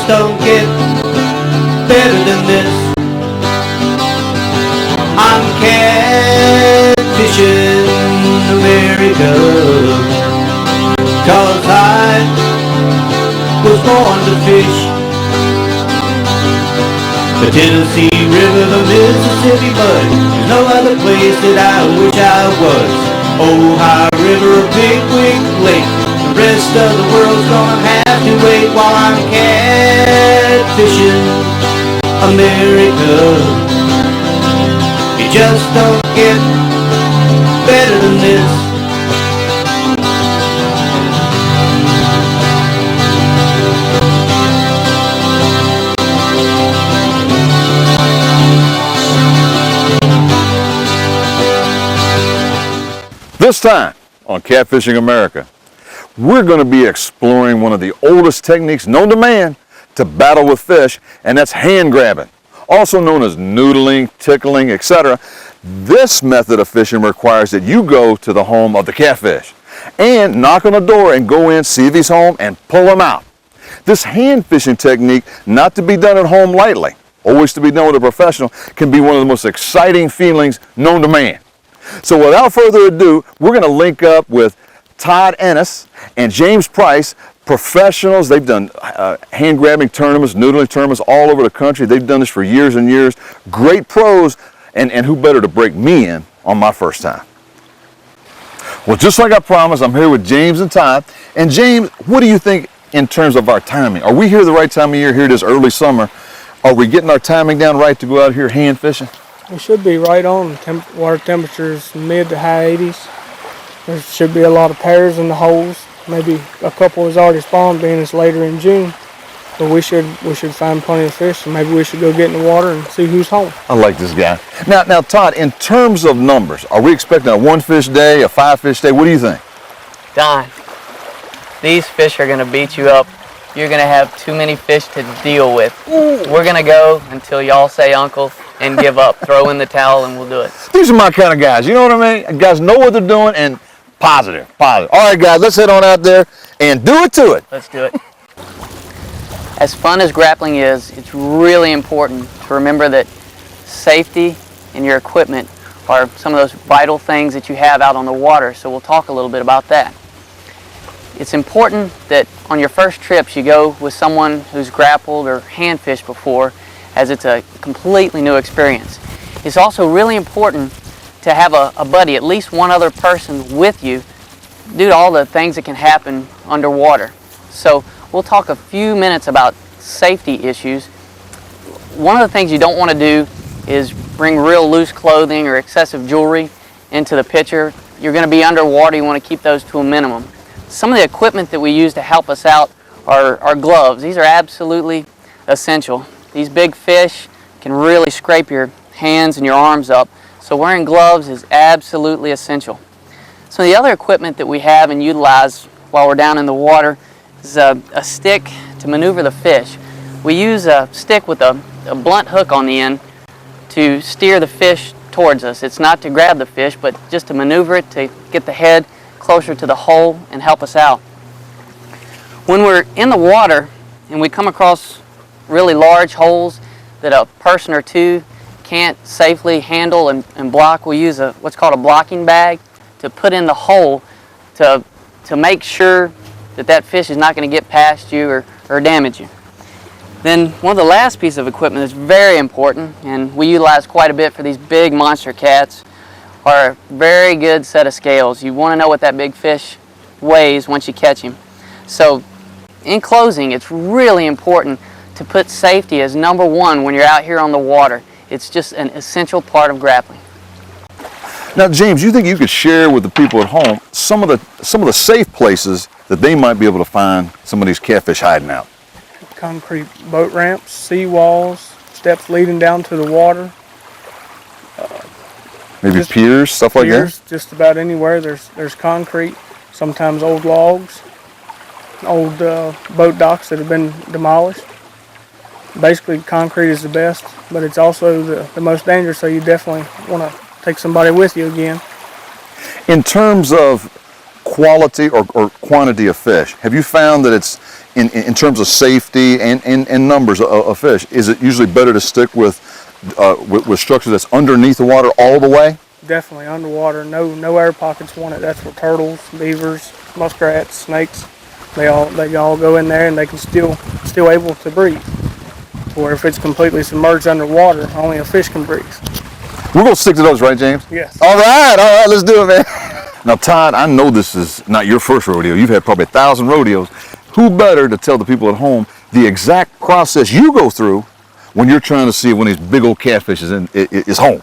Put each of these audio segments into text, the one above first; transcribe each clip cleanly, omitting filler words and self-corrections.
just don't get better than this. I'm catfishing America, 'cause I was born to fish. The Tennessee River, the Mississippi mud, there's no other place that I wish I was. Ohio River, a big wig lake, the rest of the world's gonna have to wait while I'm catfishing America. You just don't get better than this. This time on Catfishing America, we're going to be exploring one of the oldest techniques known to man to battle with fish, and that's hand grabbing, also known as noodling, tickling, etc. This method of fishing requires that you go to the home of the catfish and knock on the door and go in, see if he's home, and pull him out. This hand fishing technique, not to be done at home lightly, always to be done with a professional, can be one of the most exciting feelings known to man. So without further ado, we're going to link up with Todd Ennis and James Price, professionals. They've done hand grabbing tournaments, noodling tournaments all over the country. They've done this for years and years. Great pros, and who better to break me in on my first time? Well, just like I promised, I'm here with James and Todd. And James, what do you think in terms of our timing? Are we here the right time of year, here this early summer? Are we getting our timing down right to go out here hand fishing? We should be right on. Water temperatures mid to high 80s. There should be a lot of pairs in the holes. Maybe a couple has already spawned, being it's later in June. But we should find plenty of fish, and maybe we should go get in the water and see who's home. I like this guy. Now, Todd, in terms of numbers, are we expecting a 1-fish day, a 5-fish day? What do you think? Don, these fish are going to beat you up. You're going to have too many fish to deal with. Ooh. We're going to go until y'all say uncle and give up. Throw in the towel and we'll do it. These are my kind of guys. You know what I mean? Guys know what they're doing and positive. All right, guys, let's head on out there and do it to it. Let's do it. As fun as grappling is, it's really important to remember that safety and your equipment are some of those vital things that you have out on the water, so we'll talk a little bit about that. It's important that on your first trips you go with someone who's grappled or hand fished before, as it's a completely new experience. It's also really important to have a buddy, at least one other person with you, due to all the things that can happen underwater. So we'll talk a few minutes about safety issues. One of the things you don't want to do is bring real loose clothing or excessive jewelry into the picture. You're going to be underwater, you want to keep those to a minimum. Some of the equipment that we use to help us out are gloves. These are absolutely essential. These big fish can really scrape your hands and your arms up, so wearing gloves is absolutely essential. Some of the other equipment that we have and utilize while we're down in the water is a stick to maneuver the fish. We use a stick with a blunt hook on the end to steer the fish towards us. It's not to grab the fish, but just to maneuver it to get the head closer to the hole and help us out. When we're in the water and we come across really large holes that a person or two can't safely handle and block, we use what's called a blocking bag to put in the hole to make sure that fish is not going to get past you or damage you. Then one of the last pieces of equipment that's very important, and we utilize quite a bit for these big monster cats, are a very good set of scales. You want to know what that big fish weighs once you catch him. So in closing, it's really important to put safety as number one when you're out here on the water. It's just an essential part of grappling. Now, James, you think you could share with the people at home some of the safe places that they might be able to find some of these catfish hiding out? Concrete boat ramps, sea walls, steps leading down to the water. Maybe piers, stuff like that? Just about anywhere there's concrete, sometimes old logs, old boat docks that have been demolished. Basically, concrete is the best, but it's also the most dangerous, so you definitely want to take somebody with you again. In terms of quality or quantity of fish? Have you found that it's, in terms of safety and numbers of fish, is it usually better to stick with structure that's underneath the water all the way? Definitely underwater. No air pockets wanted. That's for turtles, beavers, muskrats, snakes. They all go in there and they can still able to breathe. Or if it's completely submerged underwater, only a fish can breathe. We're going to stick to those, right, James? Yes. All right, let's do it, man. Now, Todd, I know this is not your first rodeo. You've had probably 1,000 rodeos. Who better to tell the people at home the exact process you go through when you're trying to see when these big old catfish is home?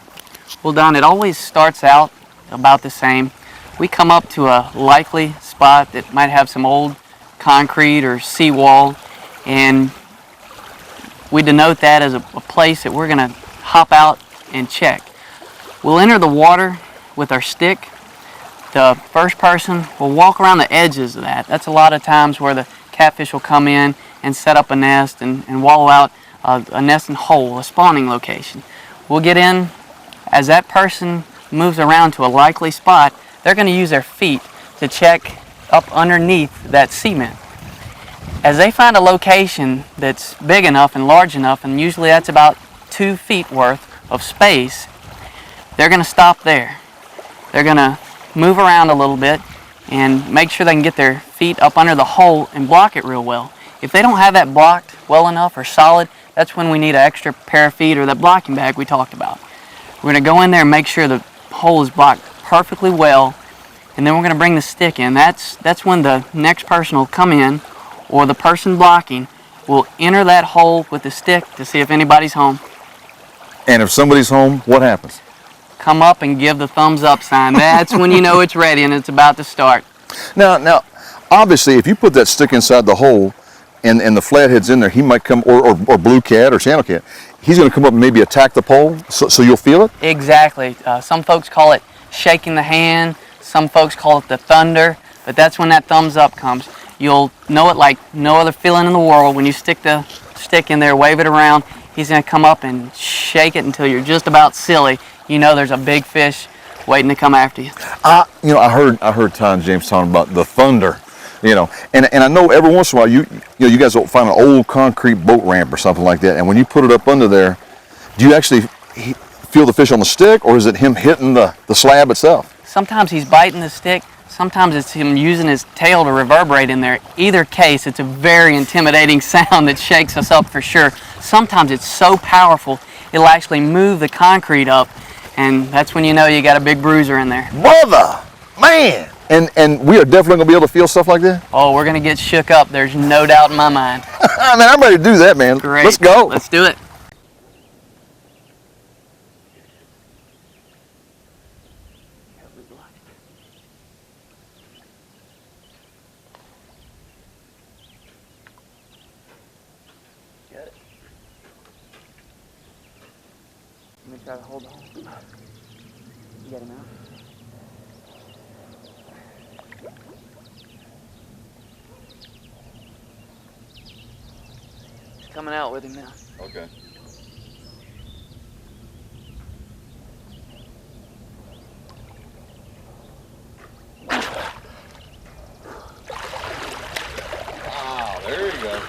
Well, Don, it always starts out about the same. We come up to a likely spot that might have some old concrete or seawall, and we denote that as a place that we're going to hop out and check. We'll enter the water with our stick. The first person will walk around the edges of that. That's a lot of times where the catfish will come in and set up a nest and wallow out a nesting hole, a spawning location. We'll get in. As that person moves around to a likely spot, they're going to use their feet to check up underneath that cement. As they find a location that's big enough and large enough, and usually that's about 2 feet worth of space, they're going to stop there. They're going to move around a little bit and make sure they can get their feet up under the hole and block it real well. If they don't have that blocked well enough or solid, that's when we need an extra pair of feet or that blocking bag we talked about. We're going to go in there and make sure the hole is blocked perfectly well, and then we're going to bring the stick in. That's when the next person will come in, or the person blocking will enter that hole with the stick to see if anybody's home. And if somebody's home, what happens? Come up and give the thumbs up sign. That's when you know it's ready and it's about to start. Now, obviously, if you put that stick inside the hole and the flathead's in there, he might come, or blue cat or channel cat, he's going to come up and maybe attack the pole, so you'll feel it? Exactly. Some folks call it shaking the hand. Some folks call it the thunder. But that's when that thumbs up comes. You'll know it like no other feeling in the world. When you stick the stick in there, wave it around, he's going to come up and shake it until you're just about silly. You know there's a big fish waiting to come after you. I heard Todd and James talking about the thunder, and I know every once in a while you guys will find an old concrete boat ramp or something like that, and when you put it up under there, do you actually feel the fish on the stick, or is it him hitting the slab itself? Sometimes he's biting the stick. Sometimes it's him using his tail to reverberate in there. Either case, it's a very intimidating sound that shakes us up for sure. Sometimes it's so powerful, it'll actually move the concrete up, and that's when you know you got a big bruiser in there. Brother, man! And we are definitely going to be able to feel stuff like that? Oh, we're going to get shook up. There's no doubt in my mind. Man, I'm ready to do that, man. Great. Let's go. Let's do it. Got it. Let me try to hold on. You got him out? Coming out with him now. Okay. Wow, there you go.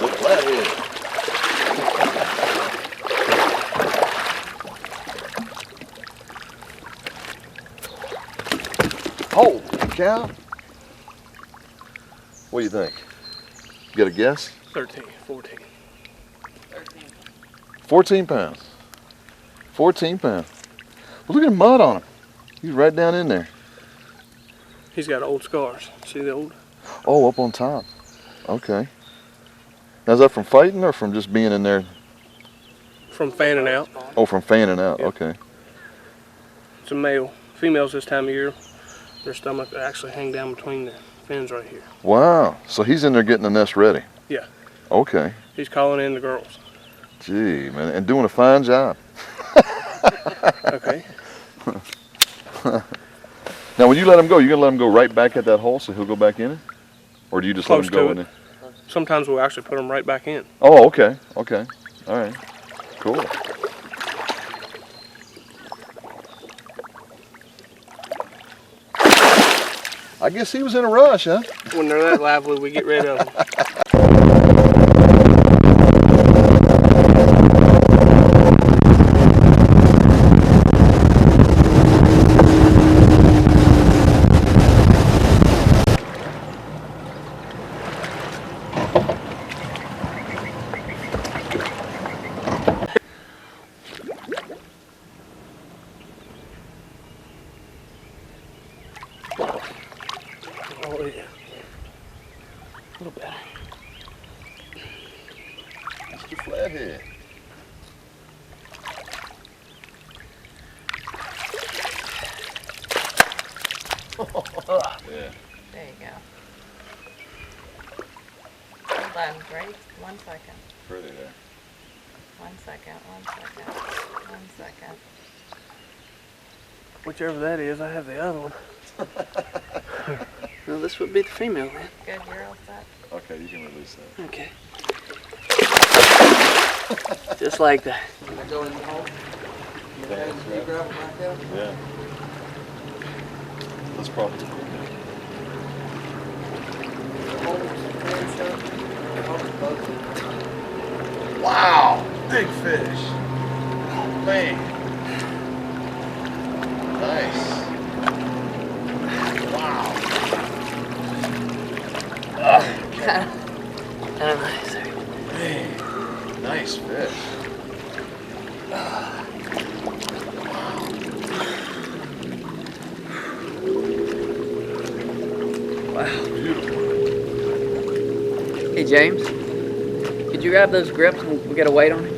Look flathead. Holy cow. What do you think? You got a guess? 13, 14. 14 pounds. 14 pounds. Well, look at the mud on him. He's right down in there. He's got old scars. See the old? Oh, up on top. Okay. Now, is that from fighting or from just being in there? From fanning out. Oh, from fanning out. Yep. Okay. It's a male. Females this time of year, their stomach actually hang down between the fins right here. Wow. So he's in there getting the nest ready. Yeah. Okay. He's calling in the girls. Gee, man, and doing a fine job. Okay. Now, when you let him go, you're gonna let him go right back at that hole, so he'll go back in it, or do you just Close let him go to in it. there? Sometimes we'll actually put them right back in. Oh, okay. Okay. All right. Cool. I guess he was in a rush, huh? When they're that lively, we get rid of them. Oh yeah. A little better. Mr. Flathead. Yeah. There you go. Hold on, right? 1 second. Pretty there. 1 second, 1 second, 1 second. Whichever that is, I have the other one. Well, this would be the female then. Good, you're all set. Okay, you can release that. Okay. Just like that. Can I go in the hole? You grab it back out? Yeah. That's probably good. Wow! Big fish. Man. Nice. Wow. Kind of nice. Man. Nice fish. Wow. Beautiful. Hey James, could you grab those grips and we'll get a weight on it?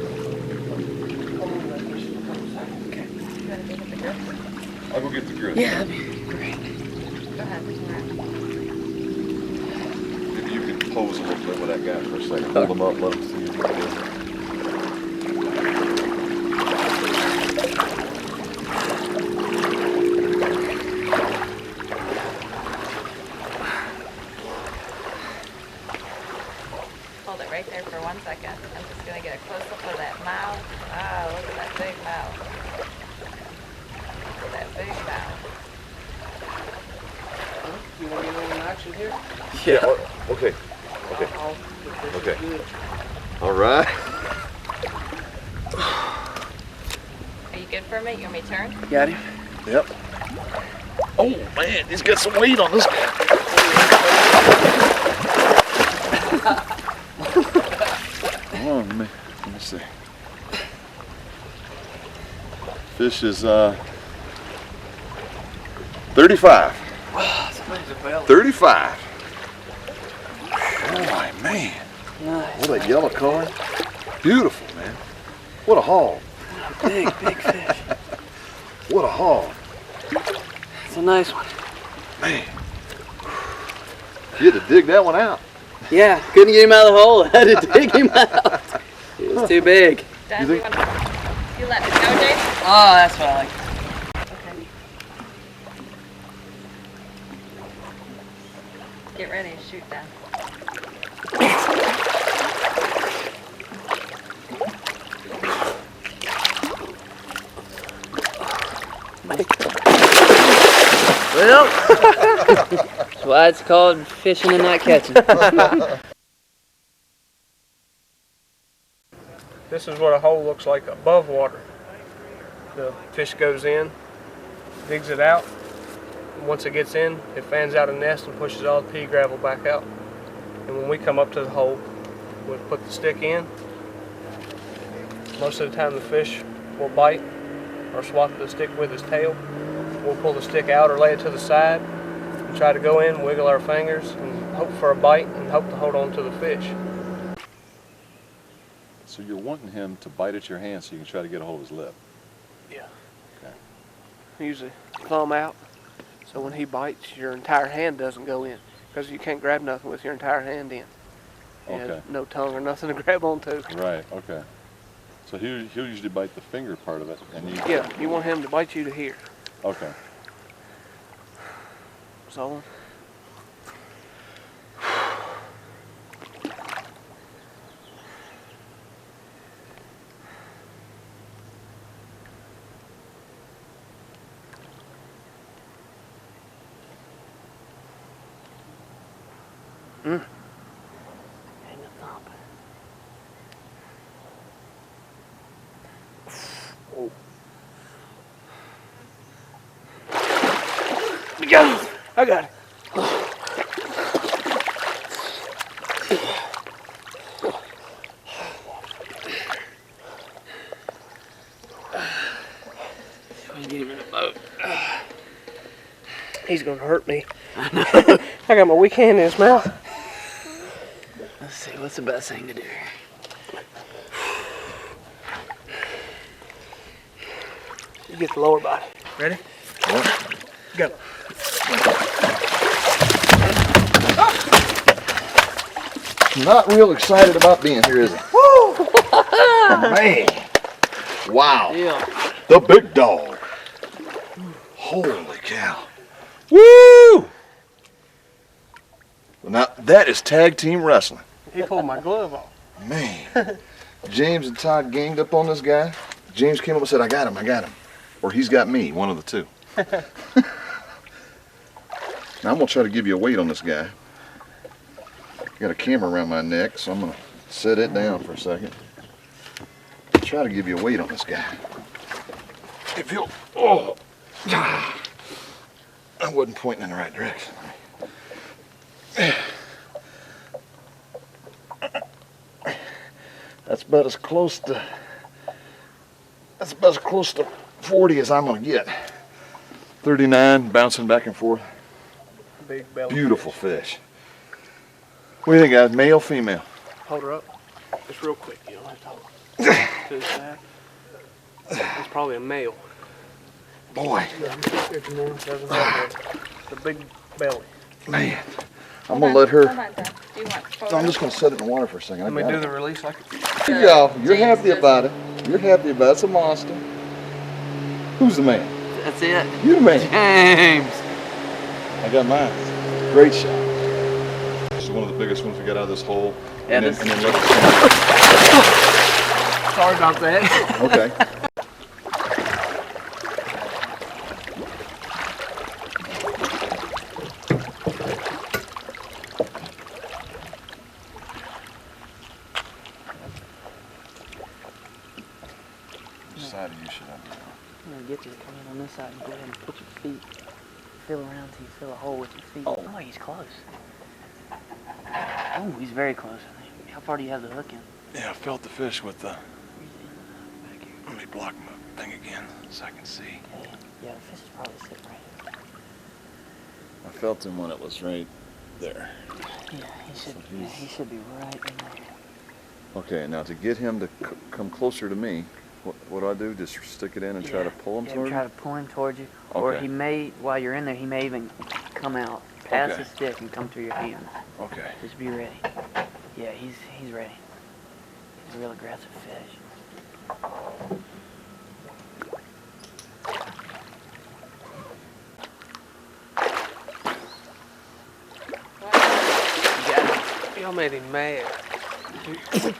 I'll go get the grip. Yeah, that'd be great. Go ahead. Maybe you can pose a little bit with that guy for a second. Hold him up, let him see what it is. Hold it right there for 1 second. I'm just going to get a close-up of that mouth. Ah, look at that big mouth. Look at that big mouth. You want to get on action here? Yeah. Okay. Okay. Okay. All right. Are you good for a minute? You want me to turn? Got him? Yep. Oh man, he's got some weight on this guy. Hold on, let me see. Fish is 35. 35. Oh man. Nice. What a yellow color. Beautiful, man. What a haul. Big fish. What a haul. It's a nice one. Man. You had to dig that one out. Yeah, couldn't get him out of the hole. I had to dig him out. It was too big. Dad, You think- you let me go, James? Oh, that's what I like. Okay. Get ready to shoot then. Well, that's why it's called fishing and not catching. This is what a hole looks like above water. The fish goes in, digs it out. And once it gets in, it fans out a nest and pushes all the pea gravel back out. And when we come up to the hole, we'll put the stick in. Most of the time the fish will bite or swat the stick with his tail. We'll pull the stick out or lay it to the side and try to go in, wiggle our fingers, and hope for a bite and hope to hold on to the fish. So you're wanting him to bite at your hand so you can try to get a hold of his lip. Yeah. Okay. Usually thumb out, so when he bites, your entire hand doesn't go in, because you can't grab nothing with your entire hand in. He has Okay. no tongue or nothing to grab onto. Right, okay. So he'll usually bite the finger part of it, and you... Yeah, you want him to bite you to here. Okay. So, And the thump. I got it. Get him in the boat. He's gonna hurt me. I got my weak hand in his mouth. Let's see, what's the best thing to do? You get the lower body. Ready? Go. Not real excited about being here, is he? Woo! Man. Wow. Yeah. The big dog. Holy cow. Woo! Now, that is tag team wrestling. He pulled my glove off. Man. James and Todd ganged up on this guy. James came up and said, I got him. Or he's got me, one of the two. Now, I'm going to try to give you a weight on this guy. Got a camera around my neck, so I'm going to set it down for a second. Try to give you a weight on this guy. If you'll, oh, I wasn't pointing in the right direction. That's about as close to 40 as I'm going to get. 39, bouncing back and forth. Big belly. Beautiful fish. What do you think, guys? Male, female? Hold her up. Just real quick. You don't have to hold her. To the side. It's probably a male. Boy, The big belly. man. I'm going to let her. Hold on, Dad. Do you want So I'm just going to set it in the water for a second. Let me do the release like Here you go. You're happy about it. You're happy about it. It's a monster. Who's the man? That's it. You the man. James. I got mine. Great shot. This is one of the biggest ones we got out of this hole. Yeah, and this- then let it Sorry about that. Okay. Which side of you should I be on? I'm gonna get you to come in on this side and go ahead and put your feet, feel around till you feel a hole with your feet. Oh, he's close. Oh, he's very close, I think. How far do you have the hook in? Yeah, I felt the fish with the. Back here. Let me block my thing again so I can see. Okay. Yeah, the fish is probably sitting right here. I felt him when it was right there. Yeah, he should be right in there. Okay, now to get him to come closer to me, what do I do? Just stick it in and try to pull him toward Try you? to pull him towards you. Or Okay. he may, while you're in there, he may even come out past Okay. the stick and come through your hand. Okay. Just be ready. Yeah, he's ready. He's a real aggressive fish. You got it. Y'all made him mad.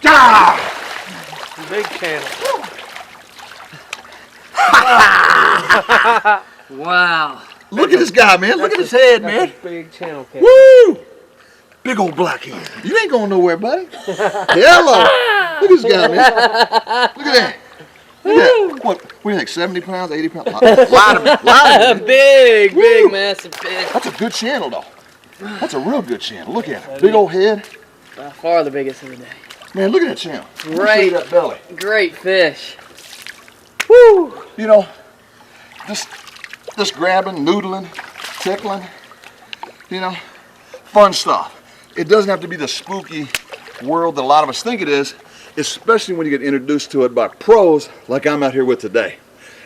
Ah! Big channel. Wow. Look at this guy, man. Look at his head, man. That's a big channel cat. Woo! Big old black head. You ain't going nowhere, buddy. Hello. Look at this guy, man. Look at that. Look at that. What do you think, 70 pounds, 80 pounds? Light of it. Big, massive fish. That's a good channel, though. That's a real good channel. Look at it. Big old head. By far the biggest of the day. Man, look at that channel. Let me show Great. you that belly. Great fish. Woo! You know, this grabbing, noodling, tickling, you know, fun stuff. It doesn't have to be the spooky world that a lot of us think it is, especially when you get introduced to it by pros like I'm out here with today.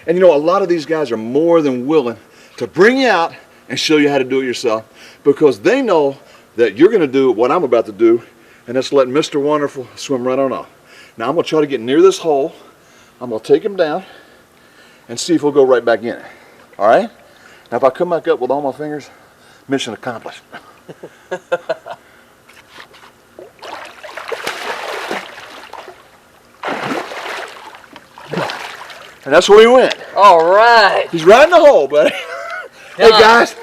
And you know, a lot of these guys are more than willing to bring you out and show you how to do it yourself because they know that you're going to do what I'm about to do, and that's let Mr. Wonderful swim right on off. Now I'm going to try to get near this hole. I'm going to take him down and see if he'll go right back in it. All right? Now if I come back up with all my fingers, mission accomplished. And that's where he went. All right. He's right in the hole, buddy. Hey guys.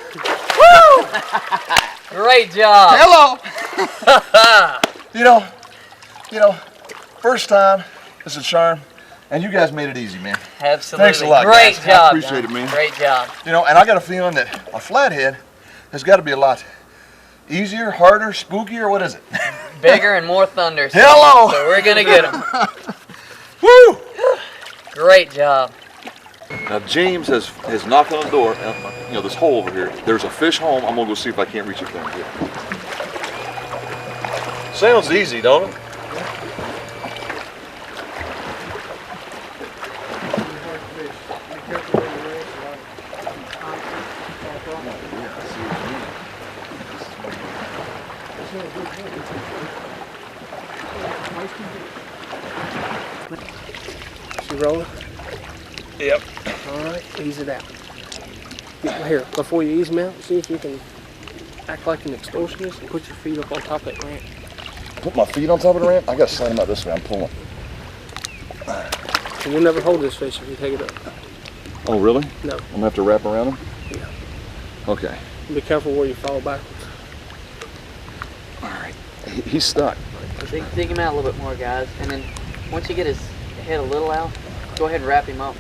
Great job. Hello. You know, first time, it's a charm, and you guys made it easy, man. Absolutely. Thanks a lot, Great guys. job. I appreciate John. it, man. Great job. You know, and I got a feeling that a flathead has got to be a lot easier, harder, spookier. What is it? Bigger and more thunder. Hello. So we're gonna get them. Woo! Great job. Now James has knocked on the door. You know, this hole over here. There's a fish home. I'm gonna go see if I can't reach it from here. Sounds easy, don't it? She rolling? Yep. All right, ease it out. Here, before you ease them out, see if you can act like an extortionist and put your feet up on top of that ramp. Put my feet on top of the ramp? I gotta slide them out this way. I'm pulling. And you'll never hold this fish if you take it up. Oh, really? No. I'm gonna have to wrap around him? Yeah. Okay. Be careful where you fall backwards. All right. He's stuck. Dig him out a little bit more, guys. And then once you get his head a little out, go ahead and wrap him up.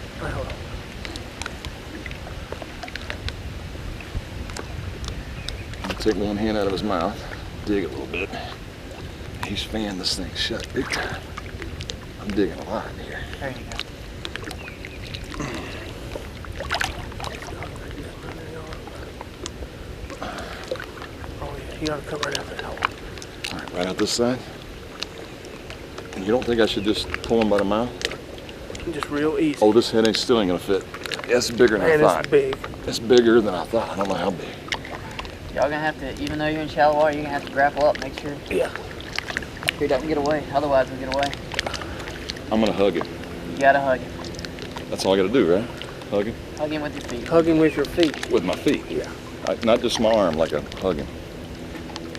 Take one hand out of his mouth, dig a little bit. He's fanning this thing shut big time. I'm digging a lot here. There you go. Oh yeah, you gotta come right out that hole. All right, right out this side. And you don't think I should just pull him by the mouth? Just real easy. Oh, this head still ain't gonna fit. It's bigger than I And thought. it's big. It's bigger than I thought. I don't know how big. Y'all gonna have to, even though you're in shallow water, you're gonna have to grapple up, make sure he doesn't get away. Otherwise, he'll get away. I'm gonna hug him. You gotta hug him. That's all I gotta do, right? Hug him? Hug him with your feet. Hug him with your feet. With my feet. Yeah. Not just my arm, like a hug him.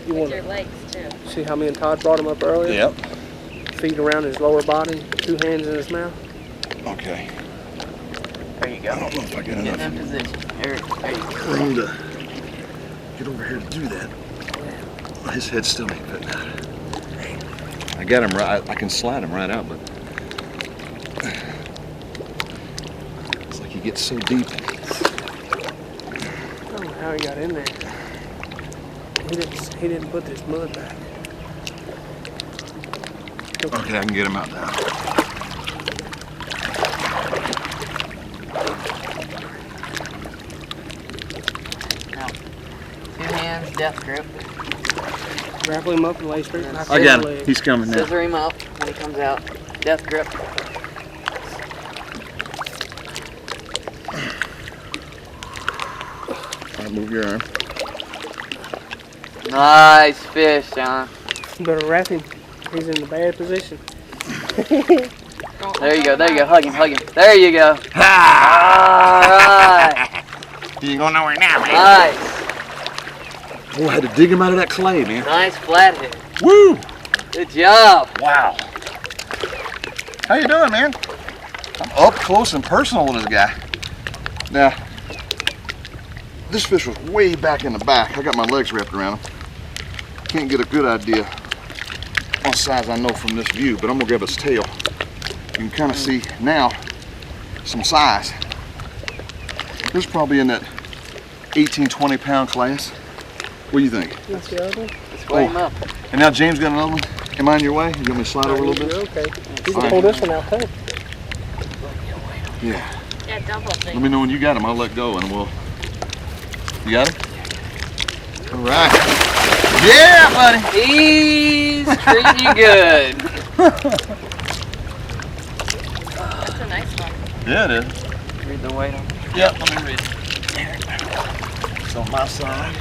You With want your to legs too. see how me and Todd brought him up earlier? Yep. Feet around his lower body, 2 hands in his mouth. Okay. There you go. I don't know if I got Get enough in position. There you go. room to get over here to do that. His head still ain't fitting out. I got him right. I can slide him right out, but it's like he gets so deep. I don't know how he got in there. He didn't put this mud back. Okay, I can get him out now. Now, 2 hands, death grip. Grapple him up and lay straight back I on got the him. leg. He's coming now. Scissor him up when he comes out. Death grip. All right, move your arm. Nice fish, John. You better wrap him. He's in the bad position. There you go, there you go. Hug him, hug him. There you go. Alright. He ain't going nowhere now, man. Nice. Oh, I had to dig him out of that clay, man. Nice flathead. Woo! Good job. Wow. How you doing, man? I'm up close and personal with this guy. Now, this fish was way back in the back. I got my legs wrapped around him. Can't get a good idea on size I know from this view, but I'm gonna grab his tail. You can kind of see now some size. This is probably in that 18, 20 pound class. What do you think? That's the other one. Let's weigh him up. And now James got another one. Am I in your way? You want me to slide over a little bit? You're okay. You All can pull this one out too. Yeah. Yeah, double Let thing. me know when you got him. I'll let go and we'll. You got him? All right. Yeah, buddy. He's treating you good. That's a nice one. Yeah, it is. Read the weight on it. Yep, let me read it. It's on my side.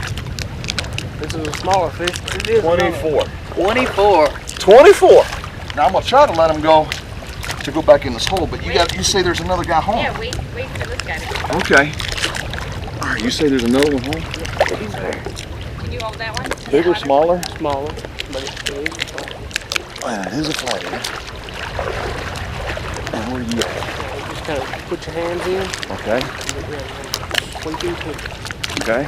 This is a smaller fish, but it is 24. 24. 24. Now I'm gonna try to let him go to go back in this hole, but you say there's another guy home. Yeah, wait for this guy to come. Okay. All right, you say there's another one home? Can you hold that one? Bigger, Yeah. smaller? smaller, but it's big. It is a flathead. And where you at? Just kind of put your hands in Okay. and get ready. Squeak into it. Okay.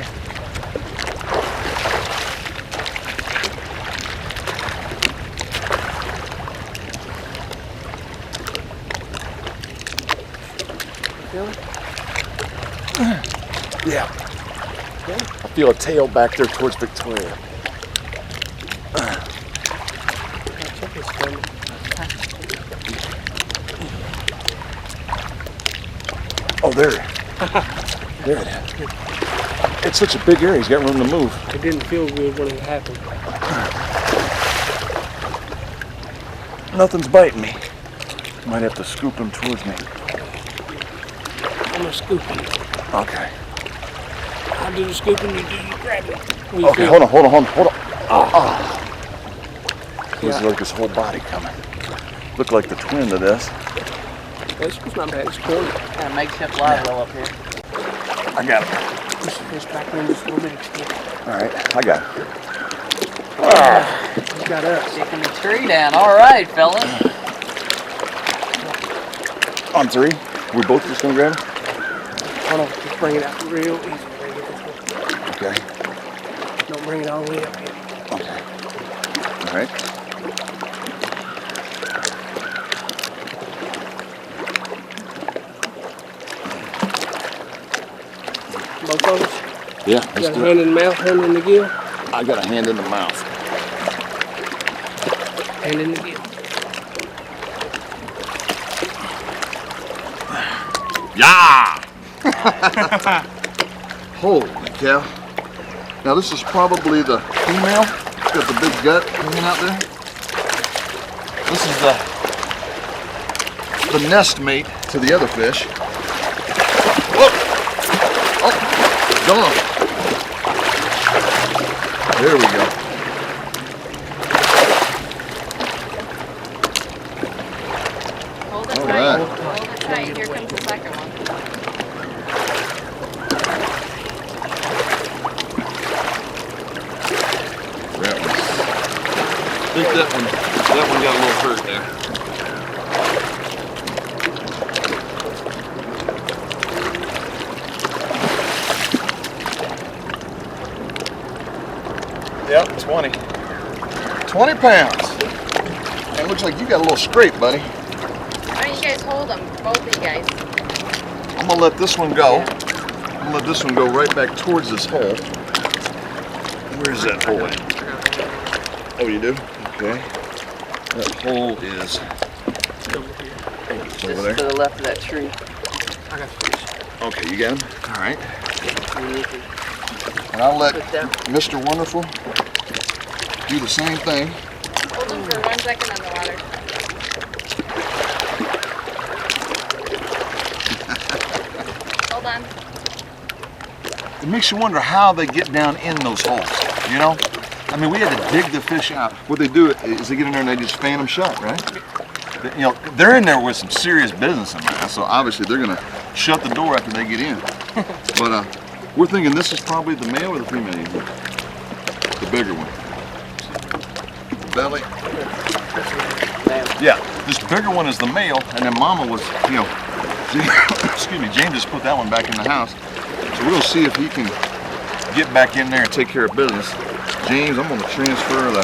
Yeah. I feel a tail back there towards Victoria. Oh, there it is. It's such a big area, he's got room to move. It didn't feel good when it happened. Nothing's biting me. Might have to scoop him towards me. I'm gonna scoop him. Okay. I'll do the scooping, you do the grabbing. Okay, hold on. Oh. Feels like his whole body coming. Look like the twin to this. It's not bad, it's corny. Got a makeshift live well up here. I got him. Push the fish back in just a little bit. All right, I got him. He's got us. Taking the tree down. All right, fellas. On three. We're both just gonna grab him? Hold on, just bring it out real easy. Bring it this way. Okay. Don't bring it all the way up here. Okay. All right. Both of us? Yeah, You let's got a do hand it. in the mouth, hand in the gill? I got a hand in the mouth. Hand in the gill. Yeah! Holy cow. Now this is probably the female. It's got the big gut hanging out there. This is the nest mate to the other fish. Whoa! Oh, gone. There we go. Hold it All tight. right. Hold it tight. Here comes the second one. That one. I think that one got a little hurt there. Yep, 20. 20 pounds. And it looks like you got a little scrape, buddy. Why don't you guys hold them, both of you guys? I'm gonna let this one go. I'm gonna let this one go right back towards this hole. Where's that hole at? Oh, you do? Okay. That hole is Just over to there. the left of that tree. I got fish. Okay, you got him? All right. And you can And I'll let put that. Mr. Wonderful do the same thing. Hold them for 1 second in the water. Hold on. It makes you wonder how they get down in those holes, you know? I mean, we had to dig the fish out. What they do is they get in there and they just fan them shut, right? You know, they're in there with some serious business in mind, so obviously they're gonna shut the door after they get in. But we're thinking this is probably the male or the female, you think? The bigger one. Belly. Yeah, this bigger one is the male, and then Mama was, you know, excuse me, James just put that one back in the house. So we're gonna see if he can get back in there and take care of business. James, I'm gonna transfer the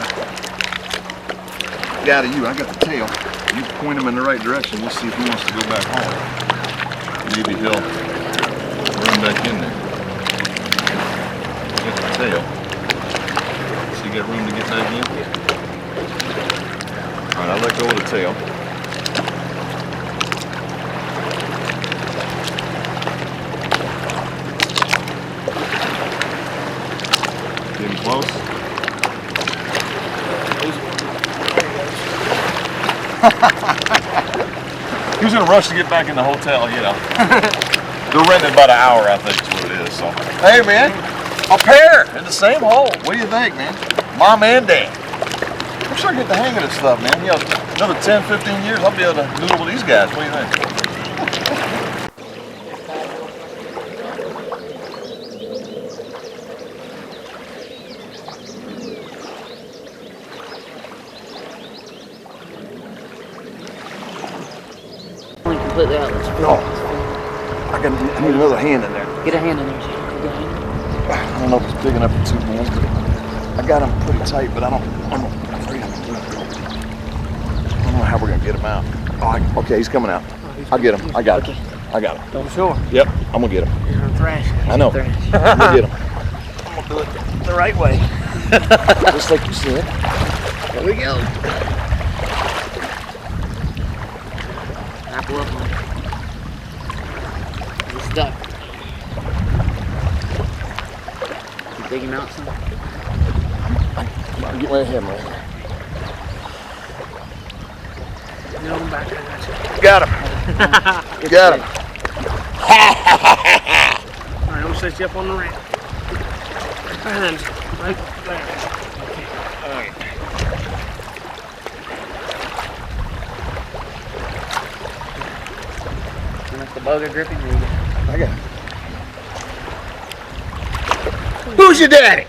guy to you. I got the tail. You point him in the right direction. We'll see if he wants to go back home. Maybe he'll run back in there. Get the tail. So you got room to get back in? All right, I'll let go of the tail. Getting close. He was in a rush to get back in the hotel, you know. They're renting about an hour, I think is what it is. So, hey man, a pair in the same hole. What do you think, man? Mom and Dad. I'm sure I get the hang of this stuff, man. You know, another 10, 15 years, I'll be able to noodle with these guys. What do you think? Completely out. Let's No. I need another hand in there. get a hand in there, Jim. Get a hand. I don't know if it's big enough for 2 hands, but I got him pretty tight, but I'm afraid I'm gonna go. I don't know how we're gonna get him out. Oh, okay, he's coming out. I'll get him. I got him. I got him. I'm sure. Yep, I'm gonna get him. You're gonna thrash. I know. I'm gonna get him. I'm gonna do it the right way. Just like you said. There we go. Apple up on it. He's stuck. You dig him out some? I'll get right here, man. No, I'm back there. Got him. Got him. All right, I'm gonna set you up on the ramp. Right behind you. Right there. All right. You want the boga gripping? Or you got I got him. Who's your daddy?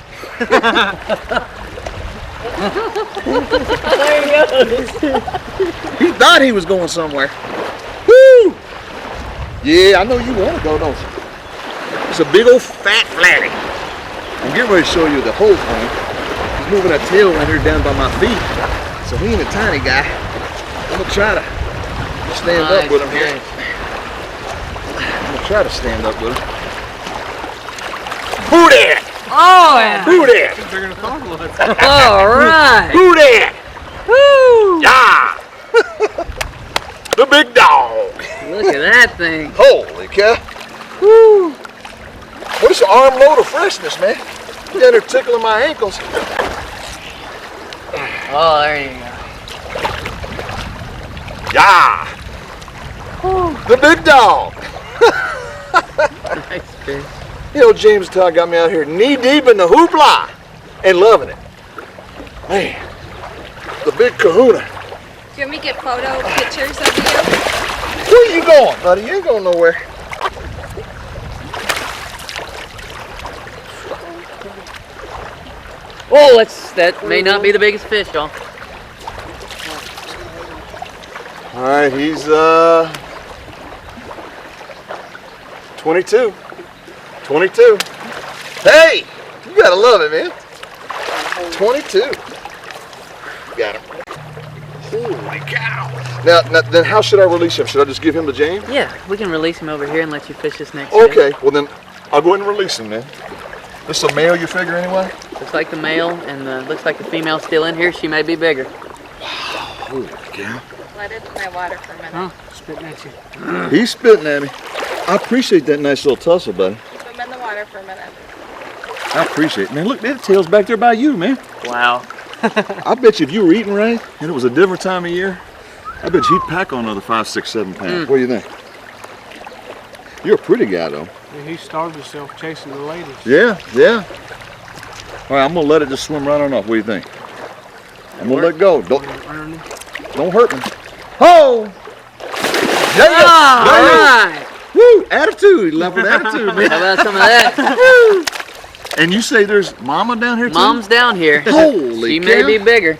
there he goes. He thought he was going somewhere. Woo! Yeah, I know you want to go, don't you? It's a big old fat flatty. I'm getting ready to show you the whole thing. He's moving that tail right here down by my feet. So he ain't a tiny guy. I'm going to try to stand up with him here. I'm going to try to stand up with him. Who that? Oh, yeah. Who that? Bigger than I thought it was. All right. Who that? Woo! Yeah! The big dog. Look at that thing. Holy cow. Woo! What is an armload of freshness, man? You're down there tickling my ankles. Oh, there you go. Yeah! The big dog. Nice fish. You know, James Todd got me out here knee deep in the hoopla and loving it. Man, the big kahuna. Do you want me to get photo pictures of you? Where you going, buddy? You ain't going nowhere. Oh, that may not be the biggest fish, y'all. All right, he's 22. 22. Hey, you gotta love it, man. 22. Got him. Holy cow. Now, then how should I release him? Should I just give him to James? Yeah, we can release him over here and let you fish this next Okay, well then, I'll go ahead and release him then. This is a male, you figure, anyway? Looks like the male, and looks like the female's still in here. She may be bigger. Holy cow. Let it in my water for a minute. Huh? Spitting at you. He's spitting at me. I appreciate that nice little tussle, buddy. Put them in the water for a minute. I appreciate it. Man, look, that tail's back there by you, man. Wow. I bet you if you were eating right and it was a different time of year, I bet you he'd pack on another 5, 6, 7 pounds. What do you think? You're a pretty guy, though. Yeah, he starved himself chasing the ladies. Yeah, yeah. All right, I'm gonna let it just swim right on off. What do you think? I'm gonna let go. Don't hurt me. Oh! Yeah, All right. Woo! Attitude, leopard attitude, man. How about some of that? Woo! And you say there's mama down here too? Mom's down here. Holy She may cow. be bigger.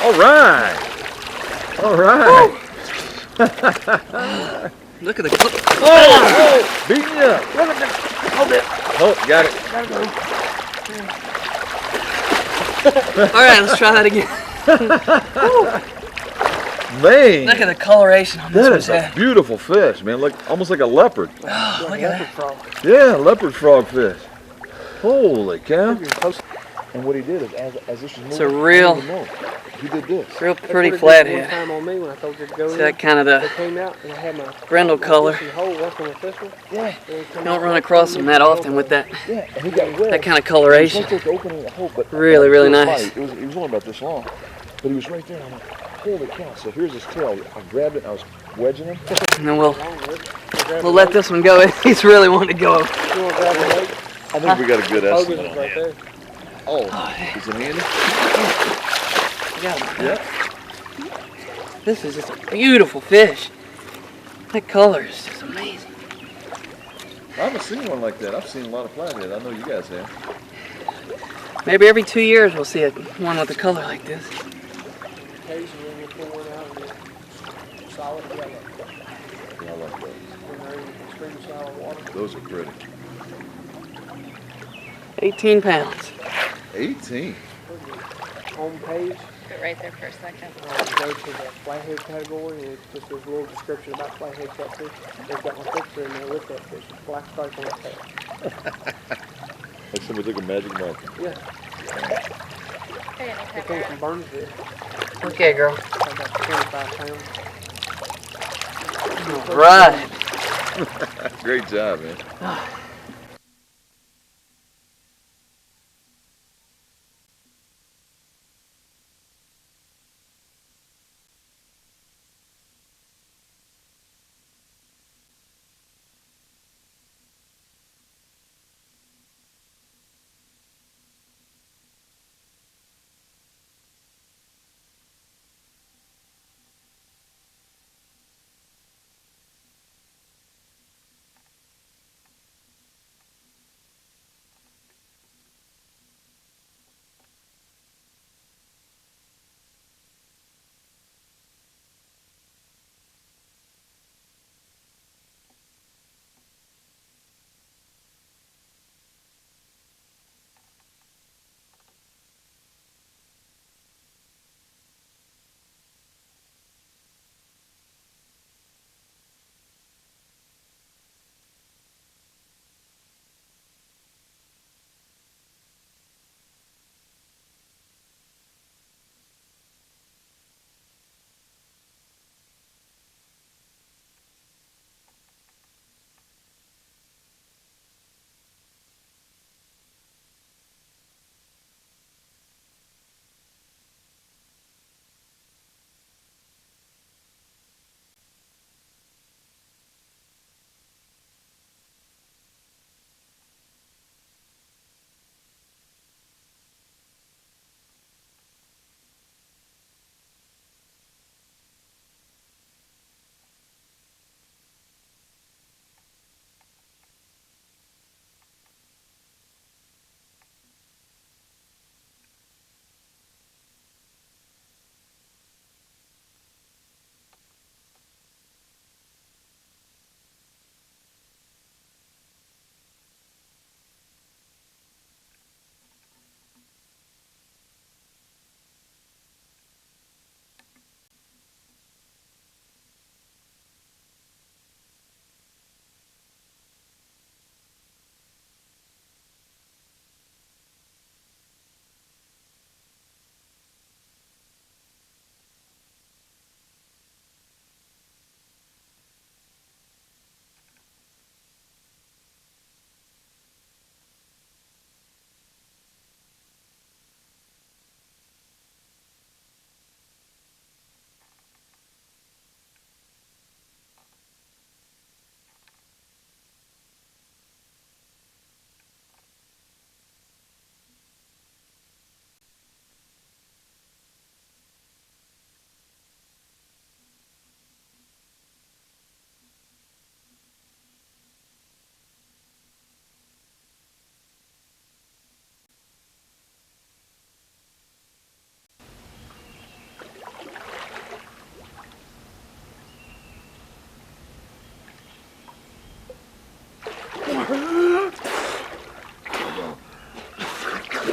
All right. All right. Look at the. Oh, beating you up. Hold it. Oh, got it. Gotta go. All right, let's try that again. Man. Look at the coloration on That this is a beautiful fish, man. Like almost like a leopard. Oh, look at that. Frog. Yeah, leopard frog fish. Holy cow. And what he did is, as this was moving, It's a real, he did this. real That's pretty what it did flathead. one time on me when I told you to go See in. that kind of They the came out and I had my brindle color. fishing hole working with this one. Yeah, You don't run across them that often with that yeah. And he got wet. that kind of It coloration. was like opening a hole, but Really, really nice. It was only about this long, but he was right there. I'm like, holy cow! So here's his tail. I grabbed it. And I was wedging him. And then we'll let this one go. He's really wanting to go. You want to grab the leg? I think we got a good Hogan's estimate is on right that. there. Oh, is it handy? Yeah. This is just a beautiful fish. That color is just amazing. I haven't seen one like that. I've seen a lot of flathead. I know you guys have. Maybe every 2 years we'll see one with a color like this. Occasionally we'll pull one out and it's solid yellow. Yeah, I like those. And they're even pretty shallow water. Those are pretty. 18 pounds. 18. Home page, Put it right there for a second. go to the Flathead category, and it's just there's a little description about Flathead Catfish. They've got my picture in there with that fish. It's black stripe on the tail. Like somebody took a magic marker. Yeah, Hey, it came from Burnsville. Okay, girl. About 25 pounds. Right. Great job, man.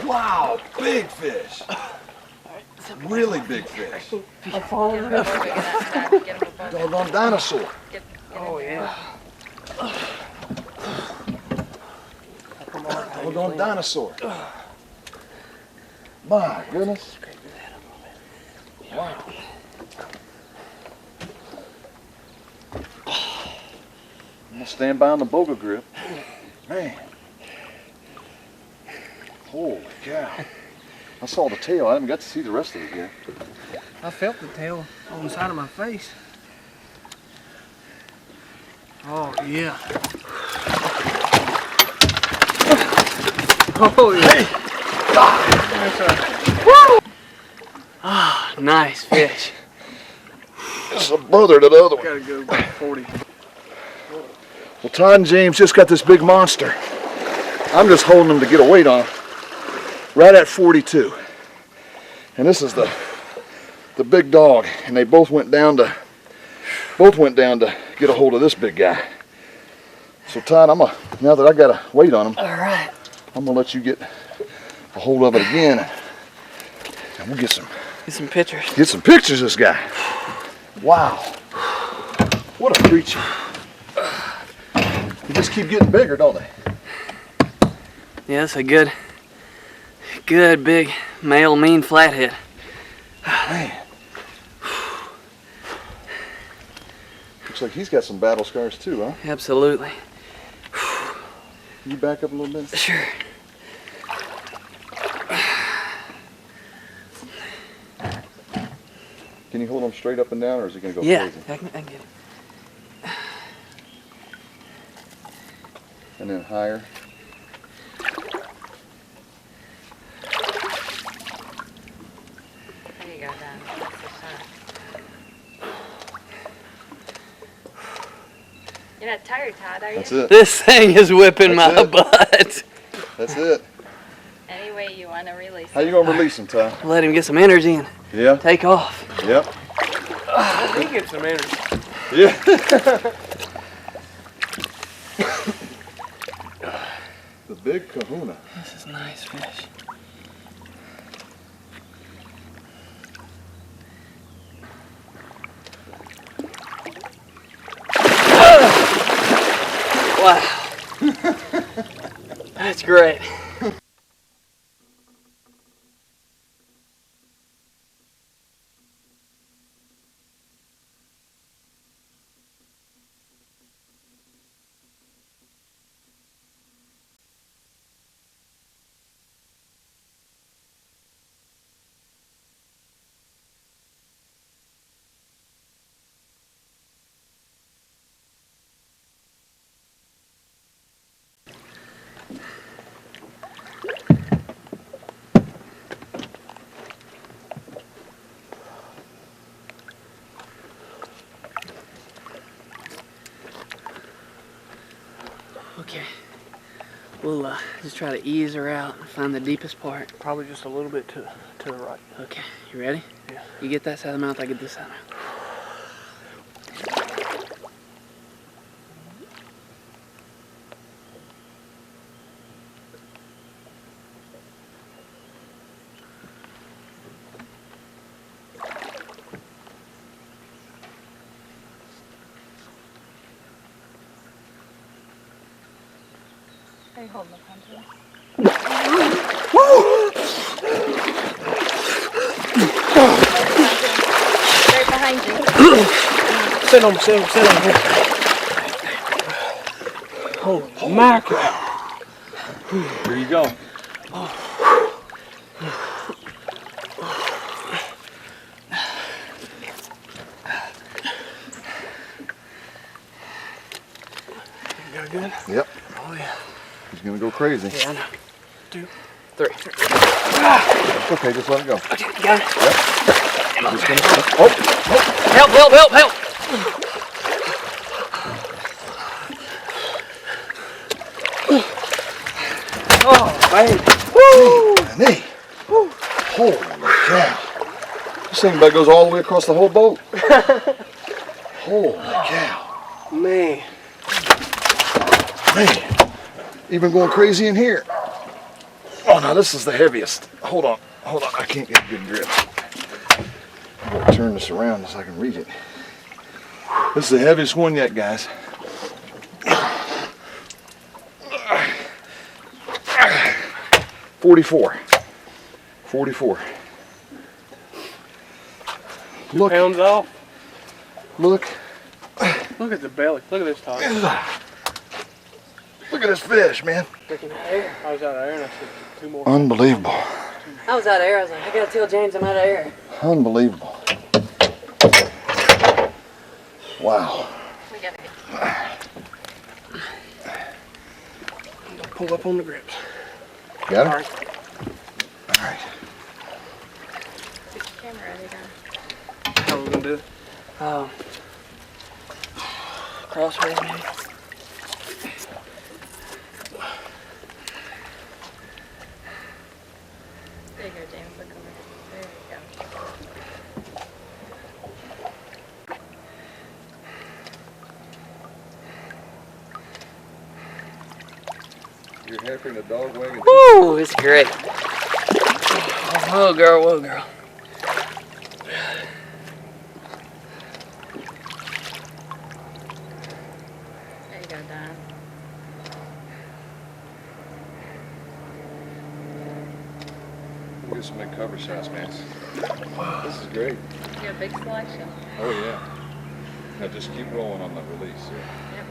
Wow, big fish. Really big fish. Get him before we get outside. Get him before. Doggone dinosaur. Get Oh, yeah. Doggone dinosaur. My goodness. Wow. I'm gonna stand by on the boga grip. Man. Holy cow. I saw the tail. I haven't got to see the rest of it yet. I felt the tail on the side of my face. Oh, yeah. Oh, yeah. Ah, nice fish. It's a brother to the other one. Gotta go back 40. Well, Todd and James just got this big monster. I'm just holding them to get a weight on. Right at 42. And this is the big dog. And they both went down to get a hold of this big guy. So Todd, now that I got a weight on him, All right. I'm gonna let you get a hold of it again, and we'll get some pictures. Get some pictures of this guy. Wow, what a creature! They just keep getting bigger, don't they? Yeah, it's a good big male mean flathead. Man, looks like he's got some battle scars too, huh? Absolutely. Can you back up a little bit? Sure. Can you hold him straight up and down, or is he going to go Yeah, crazy? I can get it. And then higher. There you go, Don. That's the shot. You're not tired, Todd, are you? That's it. This thing is whipping That's my it. butt. That's it. Any way you want to release How you it. going to release him, Ty? Let him get some energy and Yeah? take off. Yep. He gets some energy. Yeah. The big kahuna. This is a nice fish. Wow. That's great. Okay, we'll just try to ease her out and find the deepest part. Probably just a little bit to the right. Okay, you ready? Yeah. You get that side of the mouth, I get this side of the mouth. Are you holding the punches? Right behind you. Sit on here. Holy mackerel. Here you go. You got good? Yep. Oh yeah. He's going to go crazy. Yeah, I know. 2, 3. It's okay, just let it go. Okay, you got it? Yep. Just gonna, oh, Help, help, help, help! Oh, baby. knee. Holy cow. This thing about goes all the way across the whole boat. Holy cow. Man. Man. Even going crazy in here. Oh, now this is the heaviest. Hold on. Hold on. I can't get a good grip. I'm going to turn this around so I can read it. This is the heaviest one yet, guys. $44. Look, Pounds off. look, Look at the belly. Look at this, Todd. look at this fish, man. I was out of air and I said 2 more. Unbelievable. I was out of air. I was like, I gotta tell James I'm out of air. Unbelievable. Wow. We gotta get Pull up on the grips. Got All it? right. All right. the camera ready, Don. How are we gonna do it? Crossways maybe. There you go, James. Look over there. There you go. You're happy in the dog wagon? Woo, it's great. Whoa, girl, whoa, girl. There you go, Don. We'll get some big cover shots, man. This is great. You have a big selection. Oh, yeah. Now just keep rolling on the release. Yep.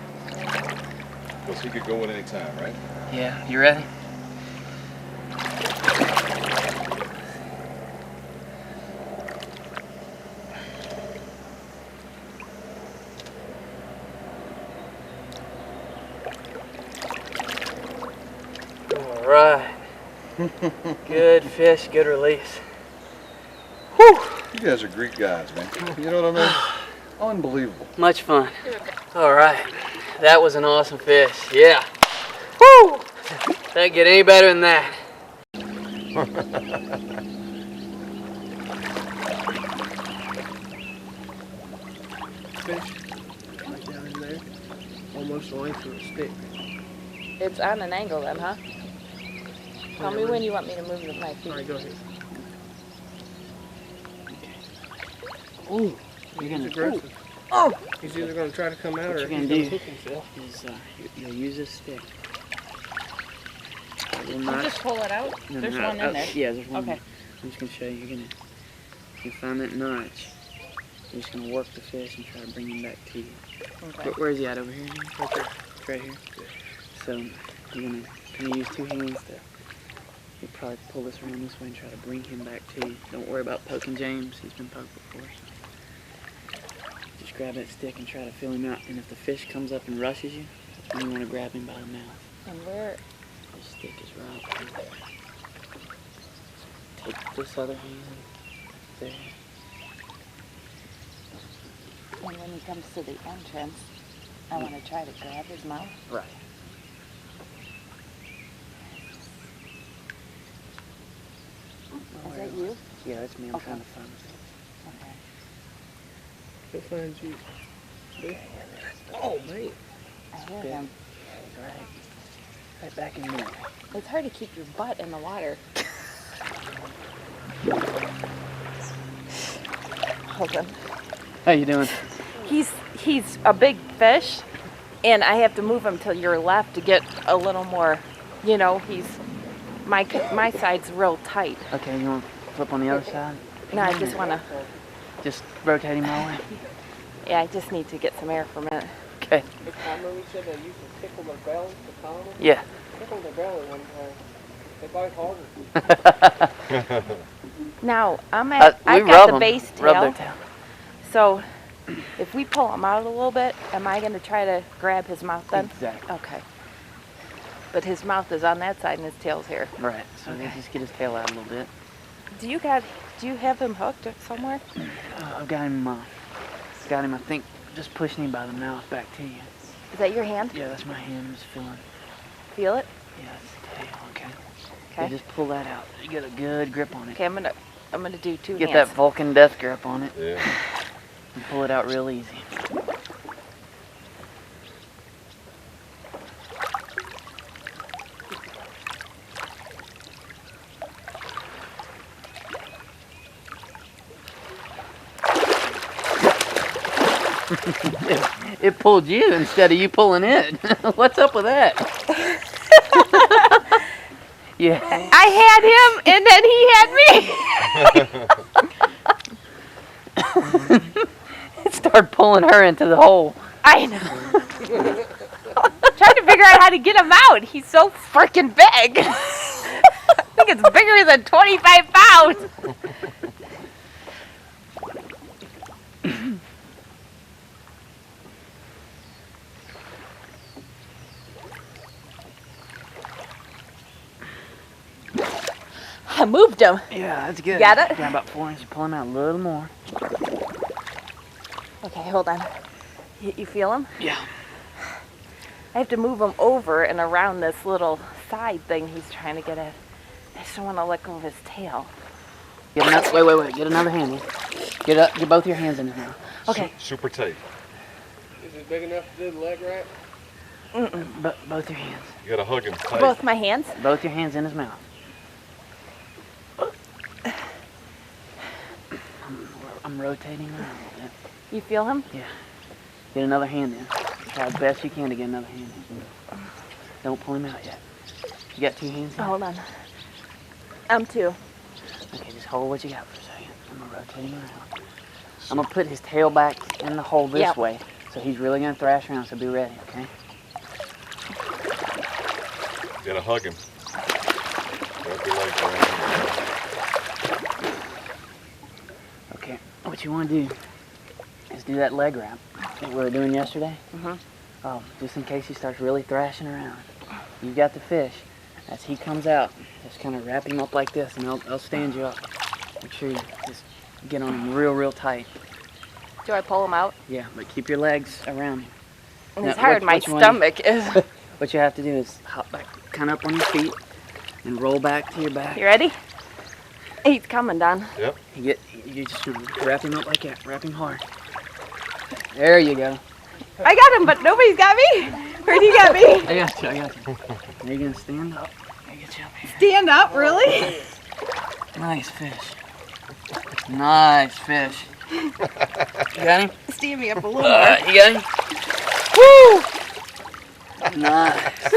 Because he could go at any time, right? Yeah, you ready? All right. Good fish, good release. Whew. You guys are Greek guys, man. You know what I mean? Unbelievable. Much fun. All right. That was an awesome fish. Yeah. Woo! Can't get any better than that. Fish right down in there, almost the length of a stick. It's on an angle then, huh? Tell me when you want me to move my All feet. right, go ahead. Ooh. You're He's gonna. aggressive. Oh. He's either going to try to come out What or you're he's gonna going do to hook himself. is you'll use this stick. A little You notch. just pull it out. No, There's no, one in there. Yeah, there's one. Okay. There. I'm just gonna show you. You find that notch. You're just gonna work the fish and try to bring him back to you. Okay. Where is he at over here? Right there. Right here. So you're gonna kind of use two hands to. You probably pull this around this way and try to bring him back to you. Don't worry about poking James. He's been poked before. So. Just grab that stick and try to feel him out. And if the fish comes up and rushes you, that's when you want to grab him by the mouth. And where? The stick is right there. Take this other hand there. And when he comes to the entrance, I want to try to grab his mouth. Right. Is that you? Yeah, that's me. I'm Okay. trying to find this. Okay. He'll find you. Oh, man. I hear him. Right back in there. It's hard to keep your butt in the water. Hold on. How you doing? He's a big fish, and I have to move him to your left to get a little more. You know, my side's real tight. Okay, you want to flip on the other side? No, I just want to. Just rotate him my way. Yeah, I just need to get some air for a minute. Okay. The timer, we said they used to tickle their belly, the timer. Yeah. Tickle their belly one time. They bite harder. Now We I've rub got the 'em. base Rub tail. their tail. So if we pull him out a little bit, am I going to try to grab his mouth then? Exactly. Okay. But his mouth is on that side and his tail's here. Right. So Okay. just get his tail out a little bit. Do you have him hooked somewhere? I've got him. I think, just pushing him by the mouth back to you. Is that your hand? Yeah, that's my hand. I'm just feeling. Feel it? Yeah, that's the tail. Okay. Okay. Yeah, just pull that out. You get a good grip on it. Okay, I'm gonna do two Get hands. that Vulcan death grip on it. Yeah. And pull it out real easy. It pulled you instead of you pulling it. What's up with that? Yeah. I had him and then he had me. It started pulling her into the hole. I know. Trying to figure out how to get him out. He's so freaking big. I think it's bigger than 25 pounds. I moved him. Yeah, that's good. Got it? Got about 4 inches. Pull him out a little more. Okay, hold on. You feel him? Yeah. I have to move him over and around this little side thing he's trying to get at. I just don't want to let go of his tail. Get another. Wait. Get another hand. Get both your hands in there now. Okay. Super tight. Is it big enough to do the leg wrap? Both your hands. You gotta hug him tight. Both my hands. Both your hands in his mouth. I'm rotating around a little bit. You feel him? Yeah. Get another hand in. Try as best you can to get another hand in. Don't pull him out yet. You got 2 hands in? Hold on. 2. Okay, just hold what you got for a second. I'm gonna rotate him around. I'm gonna put his tail back in the hole this way. So he's really gonna thrash around, so be ready, okay? You gotta hug him. Wrap your legs around him. Okay, what you wanna do is do that leg wrap that we were doing yesterday. Just in case he starts really thrashing around. You got the fish. As he comes out, just kind of wrap him up like this, and I'll stand you up. Make sure you just get on him real tight. Do I pull him out? Yeah, but keep your legs around him. And it's hard. My stomach is. What you have to do is hop back, kind of up on your feet, and roll back to your back. You ready? He's coming, Don. Yep. You just wrap him up like that. Wrap him hard. There you go. I got him, but nobody's got me. Where'd you got me? I got you. Now you're gonna stand up. I get you up here. Stand up, really? Nice fish. Nice fish. You got him? Stand me up a little more. You got him? Woo! Nice.